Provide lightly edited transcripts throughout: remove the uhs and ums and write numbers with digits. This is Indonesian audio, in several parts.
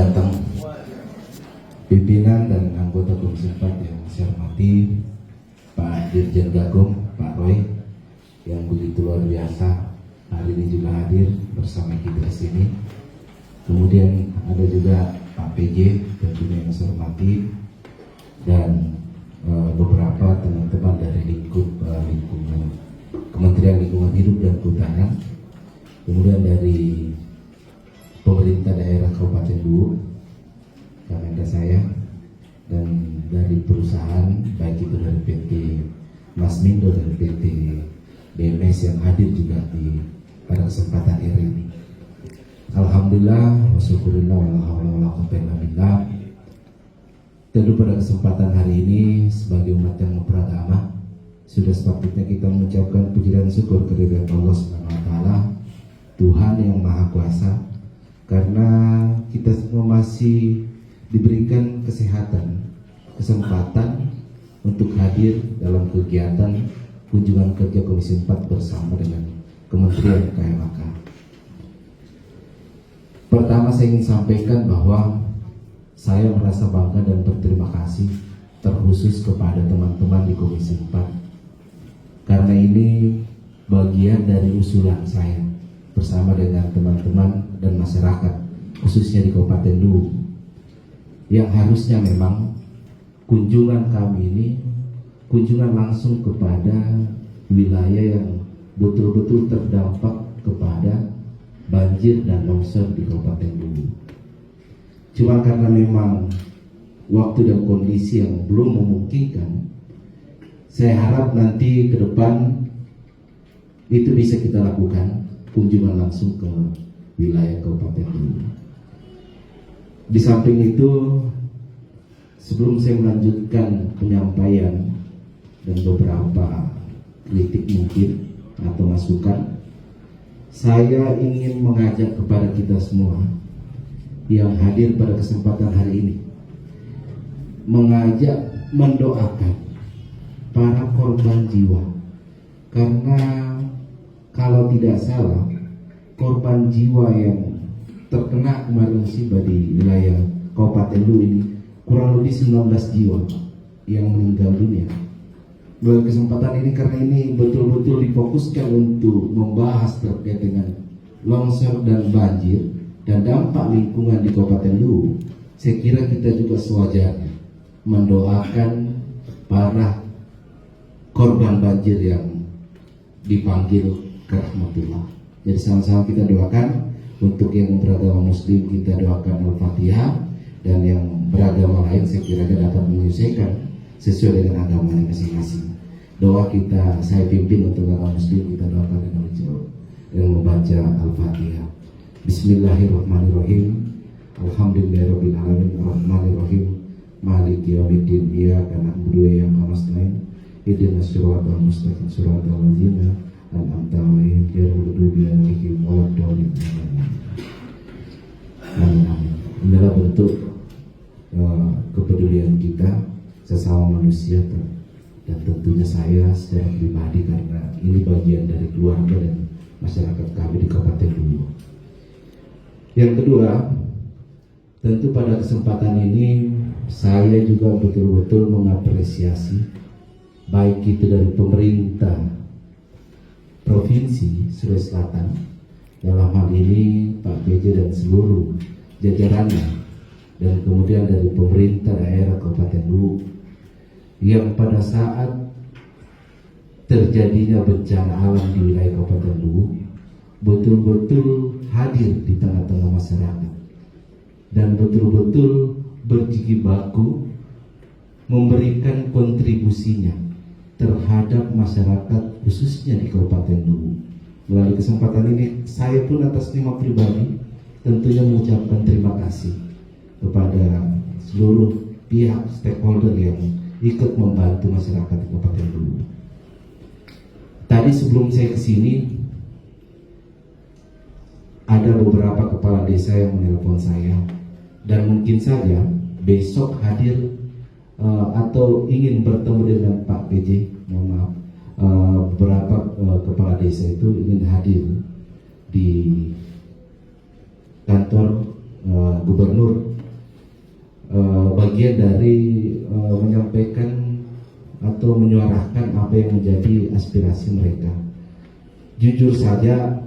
datang pimpinan dan anggota Komisi 4 yang saya hormati, Pak Dirjen Gakum, Pak Roy, yang begitu luar biasa hari ini juga hadir bersama kita di sini. Kemudian ada juga Pak PJ, tentunya yang saya hormati, dan beberapa teman-teman dari lingkungan Kementerian Lingkungan Hidup dan Kehutanan, kemudian dari pemerintah daerah Kabupaten Luwu, Kemenda saya, dan dari perusahaan baik itu dari PT Masmindo dan PT BMS yang hadir juga pada kesempatan ini. Alhamdulillah, wasyukurillah, walhamdulillah. Tentu pada kesempatan hari ini sebagai umat yang beragama sudah sepatutnya kita mengucapkan puji dan syukur kehadirat Allah Subhanahu wa taala, Tuhan yang Maha Kuasa, karena kita semua masih diberikan kesempatan untuk hadir dalam kegiatan kunjungan kerja Komisi 4 bersama dengan Kementerian KLHK. Pertama saya ingin sampaikan bahwa saya merasa bangga dan berterima kasih terkhusus kepada teman-teman di Komisi 4, karena ini bagian dari usulan saya bersama dengan teman-teman dan masyarakat khususnya di Kabupaten Luwu, yang harusnya memang kunjungan kami ini kunjungan langsung kepada wilayah yang betul-betul terdampak kepada banjir dan longsor di Kabupaten Luwu. Cuma karena memang waktu dan kondisi yang belum memungkinkan, saya harap nanti ke depan itu bisa kita lakukan kunjungan langsung ke wilayah Kabupaten Luwu. Di samping itu, sebelum saya melanjutkan penyampaian dan beberapa kritik mungkin atau masukan, saya ingin mengajak kepada kita semua yang hadir pada kesempatan hari ini, mengajak mendoakan para korban jiwa, karena kalau tidak salah korban jiwa yang terkena kemarin musibah di wilayah Kabupaten Luwu ini kurang lebih 19 jiwa yang meninggal dunia. Melalui kesempatan ini, karena ini betul-betul difokuskan untuk membahas terkait dengan longsor dan banjir dan dampak lingkungan di Kabupaten Luwu, saya kira kita juga sewajarnya mendoakan para korban banjir yang dipanggil ke rahmatullah. Jadi sama-sama kita doakan. Untuk yang beragama Muslim kita doakan Al-Fatihah, dan yang beragama lain saya kira dapat menyesuaikan sesuai dengan agamanya masing-masing. Doa kita saya pimpin untuk agama Muslim, kita doakan dengan membaca Al-Fatihah. Bismillahirrahmanirrahim. Alhamdulillahirabbil alamin arrahmanirrahim maliki yaumiddin iyyaka na'budu wa iyyaka nasta'in ihdinas siratal mustaqim siratal ladzina an'amta 'alaihim ghairil maghdubi 'alaihim waladdallin. Amin. Inilah bentuk kepedulian kita sesama manusia, dan tentunya saya secara pribadi, karena ini bagian dari keluarga dan masyarakat kami di Kabupaten Luwu. Yang kedua, tentu pada kesempatan ini saya juga betul-betul mengapresiasi baik itu dari pemerintah Provinsi Sulawesi Selatan, dalam hal ini Pak PJ dan seluruh jajarannya, dan kemudian dari pemerintah daerah Kabupaten Luwu, yang pada saat terjadinya bencana alam di wilayah Kabupaten Luwu betul-betul hadir di tengah-tengah masyarakat dan betul-betul berjibaku memberikan kontribusinya terhadap masyarakat khususnya di Kabupaten Luwu. Melalui kesempatan ini saya pun atas nama pribadi tentunya mengucapkan terima kasih kepada seluruh pihak stakeholder yang ikut membantu masyarakat di Kabupaten Luwu. Tadi sebelum saya kesini, ada beberapa kepala desa yang menelpon saya, dan mungkin saja besok hadir atau ingin bertemu dengan Pak PJ. Mohon maaf, beberapa kepala desa itu ingin hadir di kantor gubernur bagian dari menyampaikan atau menyuarakan apa yang menjadi aspirasi mereka. Jujur saja,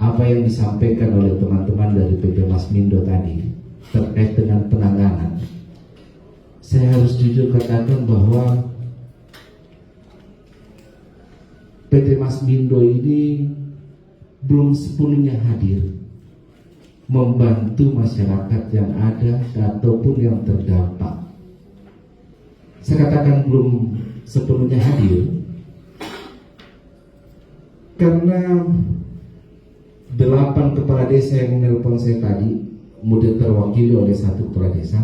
apa yang disampaikan oleh teman-teman dari PP Masmindo tadi terkait dengan penanganan, saya harus jujur katakan bahwa PT Masmindo ini belum sepenuhnya hadir membantu masyarakat yang ada ataupun yang terdampak. Saya katakan belum sepenuhnya hadir karena 8 kepala desa yang menelpon saya tadi, kemudian terwakili oleh 1 kepala desa,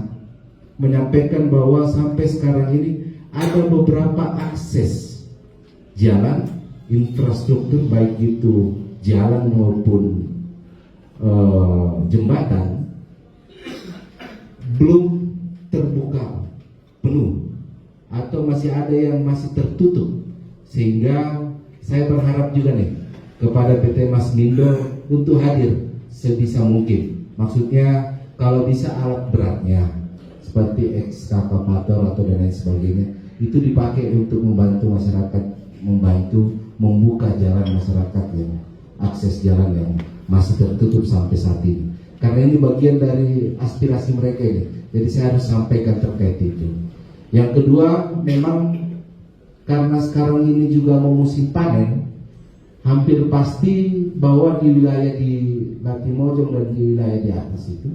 menyampaikan bahwa sampai sekarang ini ada beberapa akses jalan, infrastruktur, baik itu jalan maupun jembatan, belum terbuka penuh atau masih ada yang masih tertutup. Sehingga saya berharap juga nih kepada PT Masmindo untuk hadir sebisa mungkin. Maksudnya kalau bisa alat beratnya seperti ekskavator atau dan lain sebagainya itu dipakai untuk membantu masyarakat, membantu membuka jalan masyarakat yang akses jalan yang masih tertutup sampai saat ini. Karena ini bagian dari aspirasi mereka ini. Jadi saya harus sampaikan terkait itu. Yang kedua, memang karena sekarang ini juga mau musim panen, hampir pasti bahwa di wilayah di Latimojong dan di wilayah di atas itu,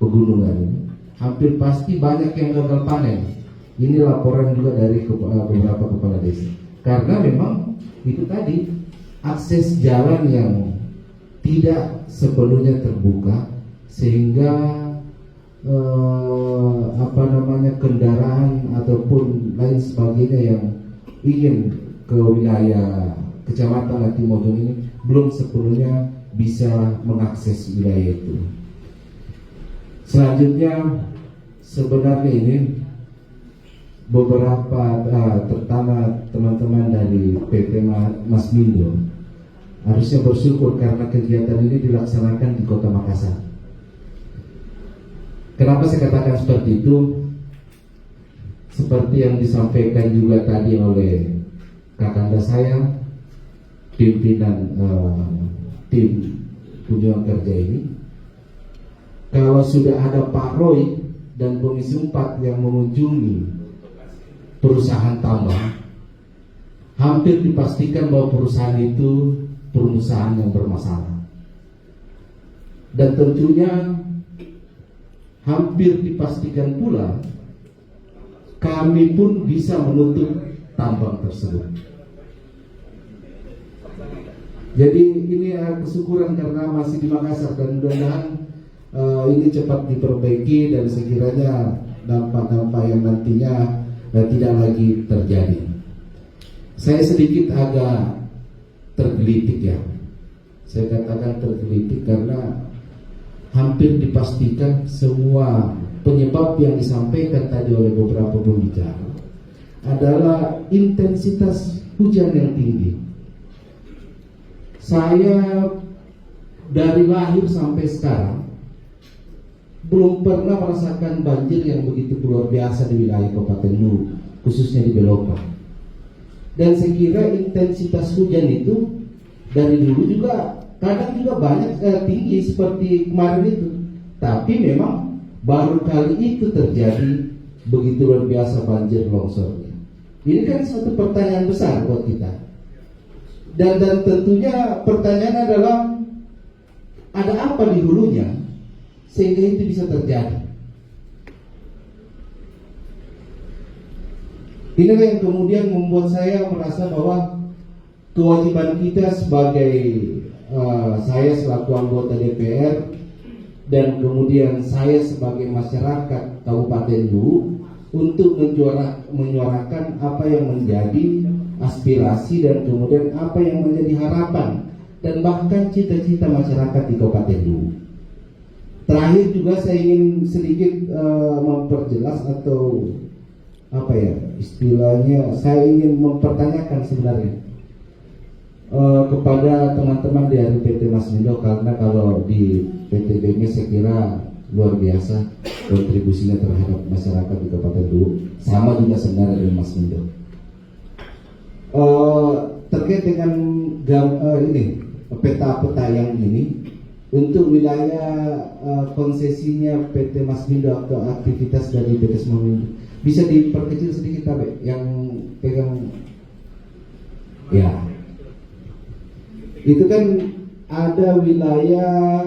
pegunungan ini, hampir pasti banyak yang gagal panen. Ini laporan juga dari beberapa kepala desa. Karena memang itu tadi, akses jalan yang tidak sepenuhnya terbuka, sehingga kendaraan ataupun lain sebagainya yang ingin ke wilayah Kecamatan Latimojong ini belum sepenuhnya bisa mengakses wilayah itu. Selanjutnya, sebenarnya ini beberapa terutama teman-teman dari PP Masmindo harusnya bersyukur karena kegiatan ini dilaksanakan di Kota Makassar. Kenapa saya katakan seperti itu? Seperti yang disampaikan juga tadi oleh kakanda saya, pimpinan tim kunjungan kerja ini, kalau sudah ada Pak Roy dan Komisi 4 yang mengunjungi perusahaan tambang, hampir dipastikan bahwa perusahaan itu perusahaan yang bermasalah. Dan tentunya hampir dipastikan pula kami pun bisa menutup tambang tersebut. Jadi ini kesyukuran karena masih di Makassar, dan mudah-mudahan ini cepat diperbaiki dan sekiranya dampak-dampak yang nantinya tidak lagi terjadi. Saya sedikit agak tergelitik ya. Saya katakan tergelitik karena hampir dipastikan semua penyebab yang disampaikan tadi oleh beberapa pembicara adalah intensitas hujan yang tinggi. Saya dari lahir sampai sekarang belum pernah merasakan banjir yang begitu luar biasa di wilayah Kabupaten Luwu, khususnya di Belopa. Dan saya kira intensitas hujan itu dari dulu juga kadang juga banyak tinggi seperti kemarin itu. Tapi memang baru kali itu terjadi begitu luar biasa banjir longsornya. Ini kan suatu pertanyaan besar buat kita. Dan tentunya pertanyaan adalah ada apa di hulunya sehingga itu bisa terjadi. Inilah yang kemudian membuat saya merasa bahwa kewajiban kita sebagai saya selaku anggota DPR dan kemudian saya sebagai masyarakat Kabupaten Luwu untuk menyuarakan apa yang menjadi aspirasi dan kemudian apa yang menjadi harapan dan bahkan cita-cita masyarakat di Kabupaten Luwu. Terakhir juga saya ingin sedikit memperjelas atau istilahnya saya ingin mempertanyakan sebenarnya kepada teman-teman di PT Masmindo, karena kalau di PT BME saya kira luar biasa kontribusinya terhadap masyarakat di Kabupaten Luwu, sama juga sebenarnya dengan Masmindo. Terkait dengan ini peta-peta yang ini untuk wilayah konsesinya PT Masmindo atau aktivitas dari PT Masmindo bisa diperkecil sedikit Pak, yang pegang ya. Itu kan ada wilayah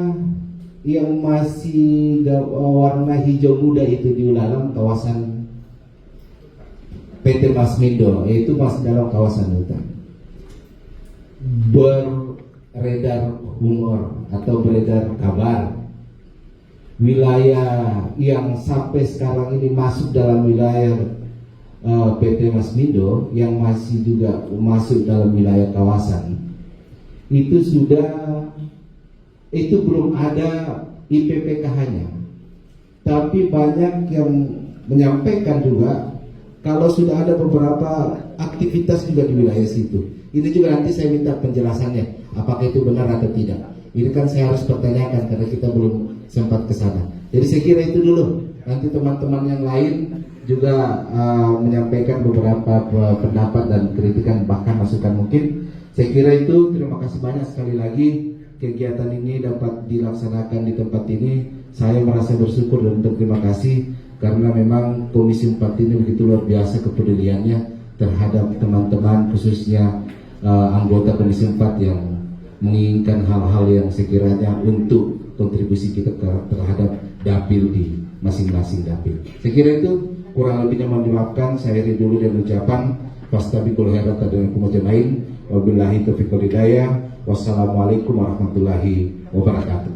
yang masih warna hijau muda itu di dalam kawasan PT Masmindo, yaitu masih dalam kawasan hutan. Beredar rumor atau beredar kabar wilayah yang sampai sekarang ini masuk dalam wilayah PT Masmindo yang masih juga masuk dalam wilayah kawasan itu belum ada IPPKH-nya, tapi banyak yang menyampaikan juga kalau sudah ada beberapa aktivitas juga di wilayah situ. Ini juga nanti saya minta penjelasannya, apakah itu benar atau tidak. Ini kan saya harus pertanyakan karena kita belum sempat ke sana. Jadi saya kira itu dulu. Nanti teman-teman yang lain juga menyampaikan beberapa pendapat dan kritikan, bahkan masukan mungkin. Saya kira itu. Terima kasih banyak sekali lagi kegiatan ini dapat dilaksanakan di tempat ini. Saya merasa bersyukur dan berterima kasih karena memang Komisi 4 ini begitu luar biasa kepeduliannya terhadap teman-teman, khususnya anggota Komisi 4 yang menginginkan hal-hal yang sekiranya untuk kontribusi kita terhadap dapil di masing-masing dapil. Saya kira itu, kurang lebihnya mohon dimaafkan. Saya akhiri dulu dan ucapan fastabiqul khairat dan kumajamain wabillahi taufiq wal hidayah. Wassalamualaikum warahmatullahi wabarakatuh.